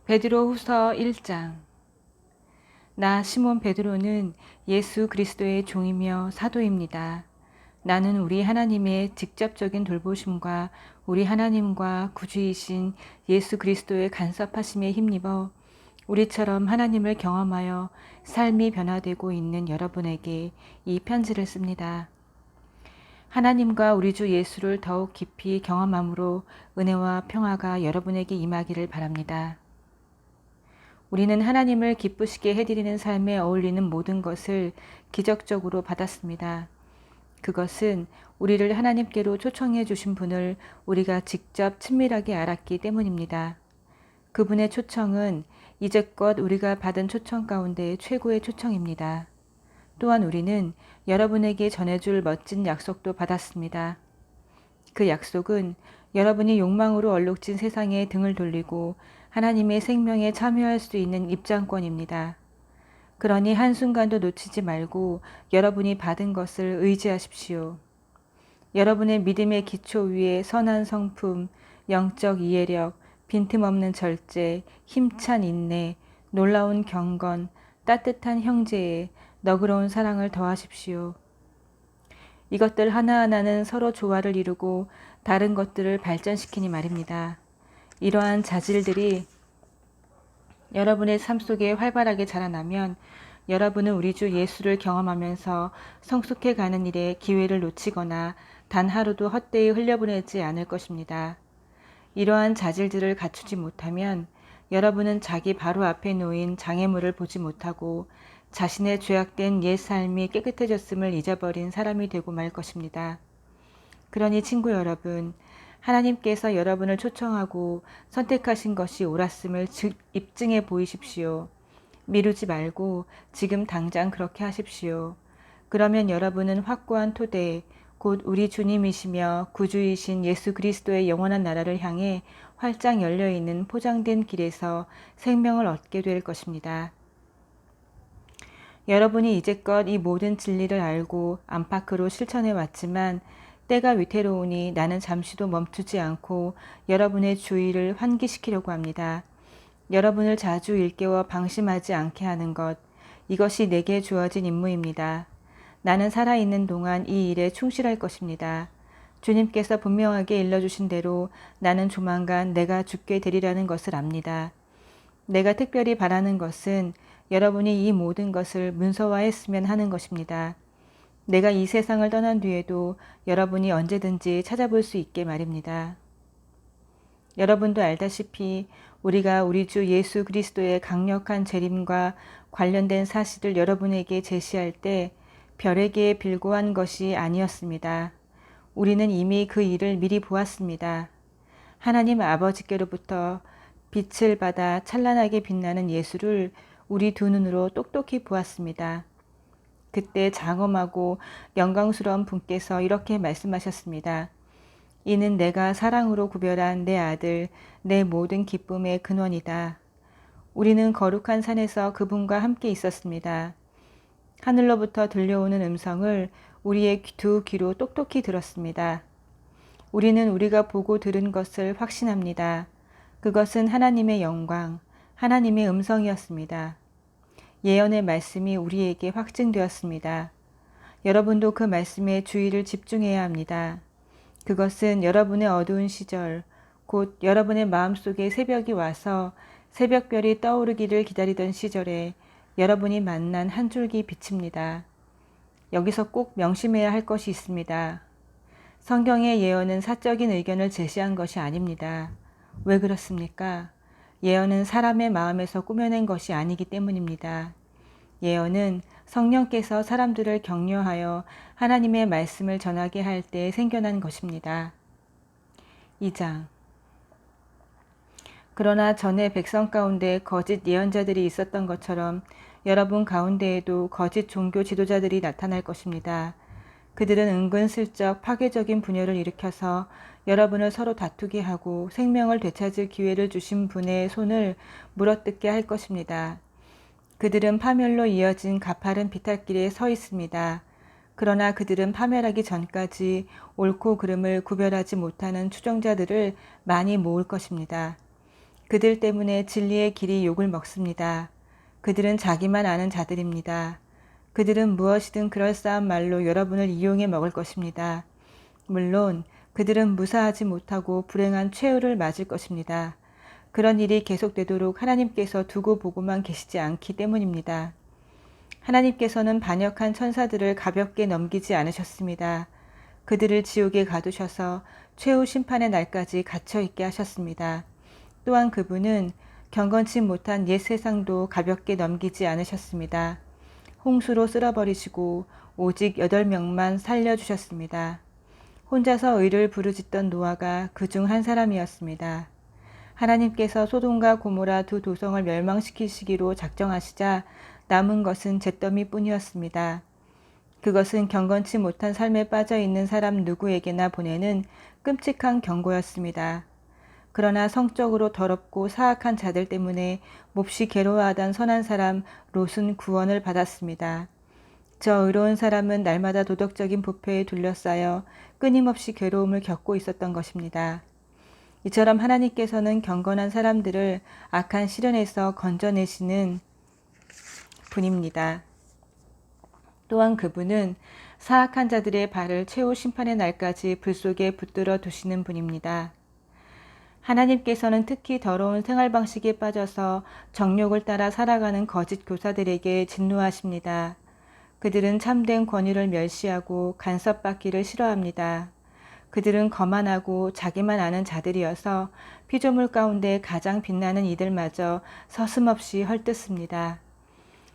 베드로후서 1장. 나 시몬 베드로는 예수 그리스도의 종이며 사도입니다. 나는 우리 하나님의 직접적인 돌보심과 우리 하나님과 구주이신 예수 그리스도의 간섭하심에 힘입어 우리처럼 하나님을 경험하여 삶이 변화되고 있는 여러분에게 이 편지를 씁니다. 하나님과 우리 주 예수를 더욱 깊이 경험함으로 은혜와 평화가 여러분에게 임하기를 바랍니다. 우리는 하나님을 기쁘시게 해드리는 삶에 어울리는 모든 것을 기적적으로 받았습니다. 그것은 우리를 하나님께로 초청해 주신 분을 우리가 직접 친밀하게 알았기 때문입니다. 그분의 초청은 이제껏 우리가 받은 초청 가운데 최고의 초청입니다. 또한 우리는 여러분에게 전해줄 멋진 약속도 받았습니다. 그 약속은 여러분이 욕망으로 얼룩진 세상에 등을 돌리고 하나님의 생명에 참여할 수 있는 입장권입니다. 그러니 한순간도 놓치지 말고 여러분이 받은 것을 의지하십시오. 여러분의 믿음의 기초 위에 선한 성품, 영적 이해력, 빈틈없는 절제, 힘찬 인내, 놀라운 경건, 따뜻한 형제에 너그러운 사랑을 더하십시오. 이것들 하나하나는 서로 조화를 이루고 다른 것들을 발전시키니 말입니다. 이러한 자질들이 여러분의 삶 속에 활발하게 자라나면 여러분은 우리 주 예수를 경험하면서 성숙해가는 일에 기회를 놓치거나 단 하루도 헛되이 흘려보내지 않을 것입니다. 이러한 자질들을 갖추지 못하면 여러분은 자기 바로 앞에 놓인 장애물을 보지 못하고 자신의 죄악된 옛 삶이 깨끗해졌음을 잊어버린 사람이 되고 말 것입니다. 그러니 친구 여러분, 하나님께서 여러분을 초청하고 선택하신 것이 옳았음을 입증해 보이십시오. 미루지 말고 지금 당장 그렇게 하십시오. 그러면 여러분은 확고한 토대, 곧 우리 주님이시며 구주이신 예수 그리스도의 영원한 나라를 향해 활짝 열려있는 포장된 길에서 생명을 얻게 될 것입니다. 여러분이 이제껏 이 모든 진리를 알고 안팎으로 실천해 왔지만 때가 위태로우니 나는 잠시도 멈추지 않고 여러분의 주의를 환기시키려고 합니다. 여러분을 자주 일깨워 방심하지 않게 하는 것, 이것이 내게 주어진 임무입니다. 나는 살아있는 동안 이 일에 충실할 것입니다. 주님께서 분명하게 일러주신 대로 나는 조만간 내가 죽게 되리라는 것을 압니다. 내가 특별히 바라는 것은 여러분이 이 모든 것을 문서화했으면 하는 것입니다. 내가 이 세상을 떠난 뒤에도 여러분이 언제든지 찾아볼 수 있게 말입니다. 여러분도 알다시피 우리가 우리 주 예수 그리스도의 강력한 재림과 관련된 사실을 여러분에게 제시할 때 별에게 빌고한 것이 아니었습니다. 우리는 이미 그 일을 미리 보았습니다. 하나님 아버지께로부터 빛을 받아 찬란하게 빛나는 예수를 우리 두 눈으로 똑똑히 보았습니다. 그때 장엄하고 영광스러운 분께서 이렇게 말씀하셨습니다. 이는 내가 사랑으로 구별한 내 아들, 내 모든 기쁨의 근원이다. 우리는 거룩한 산에서 그분과 함께 있었습니다. 하늘로부터 들려오는 음성을 우리의 두 귀로 똑똑히 들었습니다. 우리는 우리가 보고 들은 것을 확신합니다. 그것은 하나님의 영광, 하나님의 음성이었습니다. 예언의 말씀이 우리에게 확증되었습니다. 여러분도 그 말씀에 주의를 집중해야 합니다. 그것은 여러분의 어두운 시절, 곧 여러분의 마음속에 새벽이 와서 새벽별이 떠오르기를 기다리던 시절에 여러분이 만난 한 줄기 빛입니다. 여기서 꼭 명심해야 할 것이 있습니다. 성경의 예언은 사적인 의견을 제시한 것이 아닙니다. 왜 그렇습니까? 예언은 사람의 마음에서 꾸며낸 것이 아니기 때문입니다. 예언은 성령께서 사람들을 격려하여 하나님의 말씀을 전하게 할 때 생겨난 것입니다. 2장. 그러나 전에 백성 가운데 거짓 예언자들이 있었던 것처럼 여러분 가운데에도 거짓 종교 지도자들이 나타날 것입니다. 그들은 은근슬쩍 파괴적인 분열을 일으켜서 여러분을 서로 다투게 하고 생명을 되찾을 기회를 주신 분의 손을 물어뜯게 할 것입니다. 그들은 파멸로 이어진 가파른 비탈길에 서 있습니다. 그러나 그들은 파멸하기 전까지 옳고 그름을 구별하지 못하는 추종자들을 많이 모을 것입니다. 그들 때문에 진리의 길이 욕을 먹습니다. 그들은 자기만 아는 자들입니다. 그들은 무엇이든 그럴싸한 말로 여러분을 이용해 먹을 것입니다. 물론 그들은 무사하지 못하고 불행한 최후를 맞을 것입니다. 그런 일이 계속되도록 하나님께서 두고 보고만 계시지 않기 때문입니다. 하나님께서는 반역한 천사들을 가볍게 넘기지 않으셨습니다. 그들을 지옥에 가두셔서 최후 심판의 날까지 갇혀 있게 하셨습니다. 또한 그분은 경건치 못한 옛 세상도 가볍게 넘기지 않으셨습니다. 홍수로 쓸어버리시고 오직 8명만 살려주셨습니다. 혼자서 의를 부르짖던 노아가 그중 한 사람이었습니다. 하나님께서 소돔과 고모라 두 도성을 멸망시키시기로 작정하시자 남은 것은 잿더미뿐이었습니다. 그것은 경건치 못한 삶에 빠져 있는 사람 누구에게나 보내는 끔찍한 경고였습니다. 그러나 성적으로 더럽고 사악한 자들 때문에 몹시 괴로워하던 선한 사람 롯은 구원을 받았습니다. 저 의로운 사람은 날마다 도덕적인 부패에 둘러싸여 끊임없이 괴로움을 겪고 있었던 것입니다. 이처럼 하나님께서는 경건한 사람들을 악한 시련에서 건져내시는 분입니다. 또한 그분은 사악한 자들의 발을 최후 심판의 날까지 불 속에 붙들어 두시는 분입니다. 하나님께서는 특히 더러운 생활 방식에 빠져서 정욕을 따라 살아가는 거짓 교사들에게 진노하십니다. 그들은 참된 권위를 멸시하고 간섭받기를 싫어합니다. 그들은 거만하고 자기만 아는 자들이어서 피조물 가운데 가장 빛나는 이들마저 서슴없이 헐뜯습니다.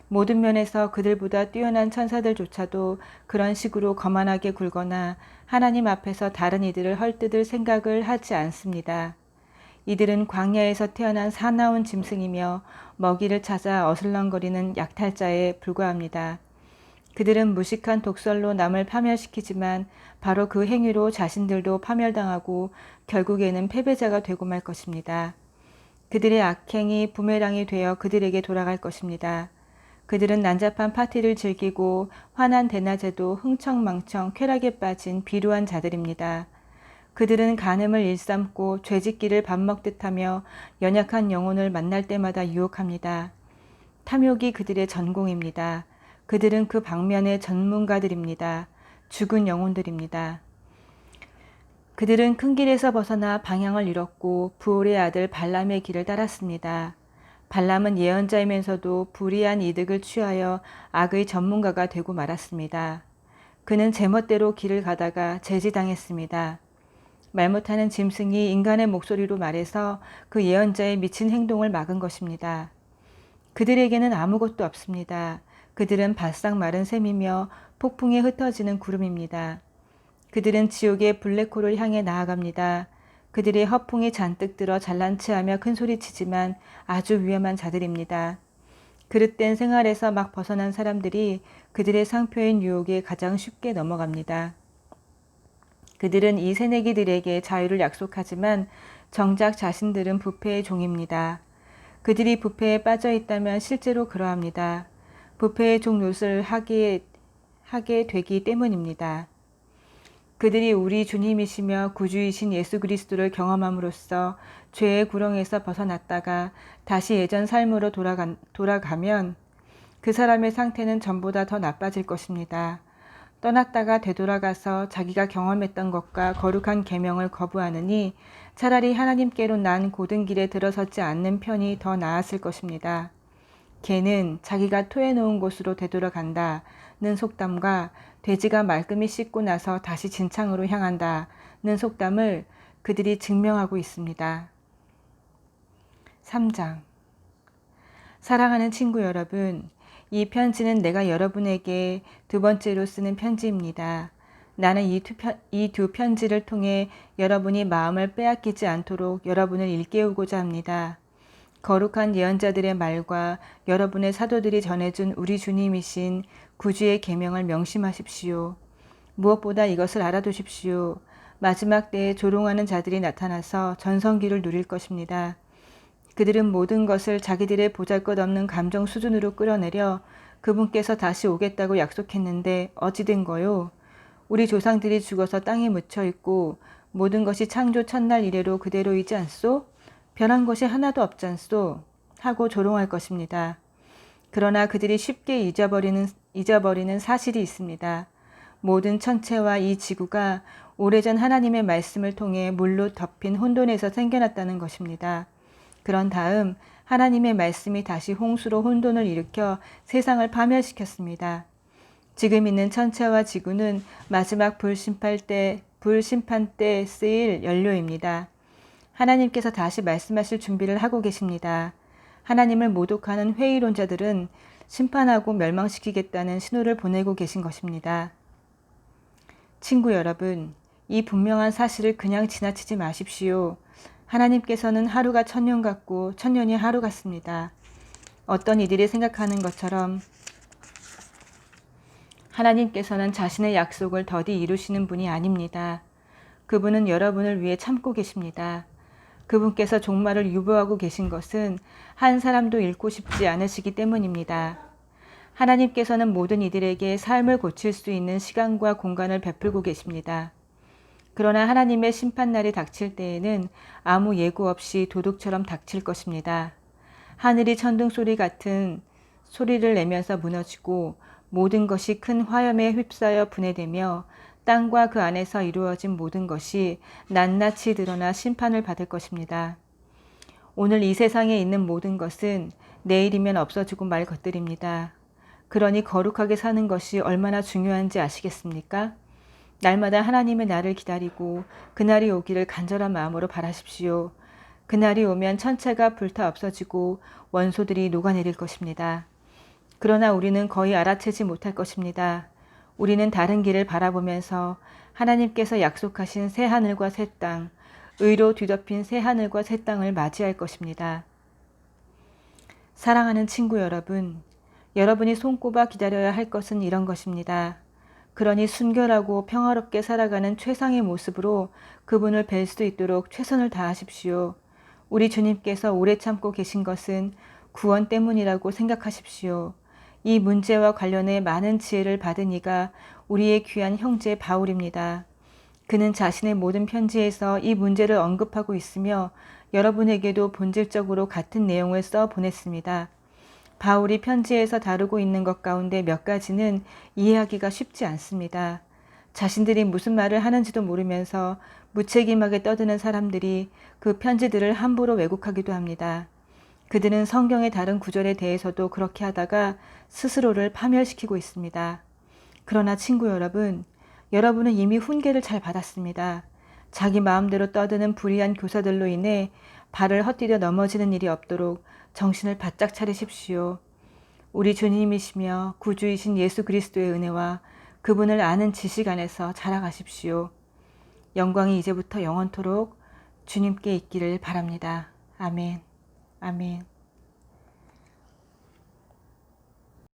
모든 면에서 그들보다 뛰어난 천사들조차도 그런 식으로 거만하게 굴거나 하나님 앞에서 다른 이들을 헐뜯을 생각을 하지 않습니다. 이들은 광야에서 태어난 사나운 짐승이며 먹이를 찾아 어슬렁거리는 약탈자에 불과합니다. 그들은 무식한 독설로 남을 파멸시키지만 바로 그 행위로 자신들도 파멸당하고 결국에는 패배자가 되고 말 것입니다. 그들의 악행이 부메랑이 되어 그들에게 돌아갈 것입니다. 그들은 난잡한 파티를 즐기고 환한 대낮에도 흥청망청 쾌락에 빠진 비루한 자들입니다. 그들은 간음을 일삼고 죄짓기를 밥 먹듯 하며 연약한 영혼을 만날 때마다 유혹합니다. 탐욕이 그들의 전공입니다. 그들은 그 방면의 전문가들입니다. 죽은 영혼들입니다. 그들은 큰 길에서 벗어나 방향을 잃었고 부올의 아들 발람의 길을 따랐습니다. 발람은 예언자이면서도 불의한 이득을 취하여 악의 전문가가 되고 말았습니다. 그는 제멋대로 길을 가다가 제지당했습니다. 말 못하는 짐승이 인간의 목소리로 말해서 그 예언자의 미친 행동을 막은 것입니다. 그들에게는 아무것도 없습니다. 그들은 바싹 마른 샘이며 폭풍에 흩어지는 구름입니다. 그들은 지옥의 블랙홀을 향해 나아갑니다. 그들의 허풍이 잔뜩 들어 잘난 체하며 큰소리치지만 아주 위험한 자들입니다. 그릇된 생활에서 막 벗어난 사람들이 그들의 상표인 유혹에 가장 쉽게 넘어갑니다. 그들은 이 새내기들에게 자유를 약속하지만 정작 자신들은 부패의 종입니다. 그들이 부패에 빠져 있다면 실제로 그러합니다. 부패의 종 노릇을 하게 되기 때문입니다. 그들이 우리 주님이시며 구주이신 예수 그리스도를 경험함으로써 죄의 구렁에서 벗어났다가 다시 예전 삶으로 돌아가면 그 사람의 상태는 전보다 더 나빠질 것입니다. 떠났다가 되돌아가서 자기가 경험했던 것과 거룩한 계명을 거부하느니 차라리 하나님께로 난 고든 길에 들어서지 않는 편이 더 나았을 것입니다. 개는 자기가 토해놓은 곳으로 되돌아간다는 속담과 돼지가 말끔히 씻고 나서 다시 진창으로 향한다는 속담을 그들이 증명하고 있습니다. 3장. 사랑하는 친구 여러분, 이 편지는 내가 여러분에게 두 번째로 쓰는 편지입니다. 나는 이 두 편지를 통해 여러분이 마음을 빼앗기지 않도록 여러분을 일깨우고자 합니다. 거룩한 예언자들의 말과 여러분의 사도들이 전해준 우리 주님이신 구주의 계명을 명심하십시오. 무엇보다 이것을 알아두십시오. 마지막 때에 조롱하는 자들이 나타나서 전성기를 누릴 것입니다. 그들은 모든 것을 자기들의 보잘것없는 감정 수준으로 끌어내려 그분께서 다시 오겠다고 약속했는데 어찌 된 거요? 우리 조상들이 죽어서 땅에 묻혀 있고 모든 것이 창조 첫날 이래로 그대로이지 않소? 변한 것이 하나도 없잖소 하고 조롱할 것입니다. 그러나 그들이 쉽게 잊어버리는 사실이 있습니다. 모든 천체와 이 지구가 오래전 하나님의 말씀을 통해 물로 덮인 혼돈에서 생겨났다는 것입니다. 그런 다음 하나님의 말씀이 다시 홍수로 혼돈을 일으켜 세상을 파멸시켰습니다. 지금 있는 천체와 지구는 마지막 불심판 때 쓰일 연료입니다. 하나님께서 다시 말씀하실 준비를 하고 계십니다. 하나님을 모독하는 회의론자들은 심판하고 멸망시키겠다는 신호를 보내고 계신 것입니다. 친구 여러분, 이 분명한 사실을 그냥 지나치지 마십시오. 하나님께서는 하루가 천년 같고 천년이 하루 같습니다. 어떤 이들이 생각하는 것처럼 하나님께서는 자신의 약속을 더디 이루시는 분이 아닙니다. 그분은 여러분을 위해 참고 계십니다. 그분께서 종말을 유보하고 계신 것은 한 사람도 잃고 싶지 않으시기 때문입니다. 하나님께서는 모든 이들에게 삶을 고칠 수 있는 시간과 공간을 베풀고 계십니다. 그러나 하나님의 심판날이 닥칠 때에는 아무 예고 없이 도둑처럼 닥칠 것입니다. 하늘이 천둥 소리 같은 소리를 내면서 무너지고 모든 것이 큰 화염에 휩싸여 분해되며 땅과 그 안에서 이루어진 모든 것이 낱낱이 드러나 심판을 받을 것입니다. 오늘 이 세상에 있는 모든 것은 내일이면 없어지고 말 것들입니다. 그러니 거룩하게 사는 것이 얼마나 중요한지 아시겠습니까? 날마다 하나님의 날을 기다리고 그날이 오기를 간절한 마음으로 바라십시오. 그날이 오면 천체가 불타 없어지고 원소들이 녹아내릴 것입니다. 그러나 우리는 거의 알아채지 못할 것입니다. 우리는 다른 길을 바라보면서 하나님께서 약속하신 새 하늘과 새 땅, 의로 뒤덮인 새 하늘과 새 땅을 맞이할 것입니다. 사랑하는 친구 여러분, 여러분이 손꼽아 기다려야 할 것은 이런 것입니다. 그러니 순결하고 평화롭게 살아가는 최상의 모습으로 그분을 뵐 수 있도록 최선을 다하십시오. 우리 주님께서 오래 참고 계신 것은 구원 때문이라고 생각하십시오. 이 문제와 관련해 많은 지혜를 받은 이가 우리의 귀한 형제 바울입니다. 그는 자신의 모든 편지에서 이 문제를 언급하고 있으며 여러분에게도 본질적으로 같은 내용을 써 보냈습니다. 바울이 편지에서 다루고 있는 것 가운데 몇 가지는 이해하기가 쉽지 않습니다. 자신들이 무슨 말을 하는지도 모르면서 무책임하게 떠드는 사람들이 그 편지들을 함부로 왜곡하기도 합니다. 그들은 성경의 다른 구절에 대해서도 그렇게 하다가 스스로를 파멸시키고 있습니다. 그러나 친구 여러분, 여러분은 이미 훈계를 잘 받았습니다. 자기 마음대로 떠드는 불의한 교사들로 인해 발을 헛디뎌 넘어지는 일이 없도록 정신을 바짝 차리십시오. 우리 주님이시며 구주이신 예수 그리스도의 은혜와 그분을 아는 지식 안에서 자라가십시오. 영광이 이제부터 영원토록 주님께 있기를 바랍니다. 아멘. 아멘.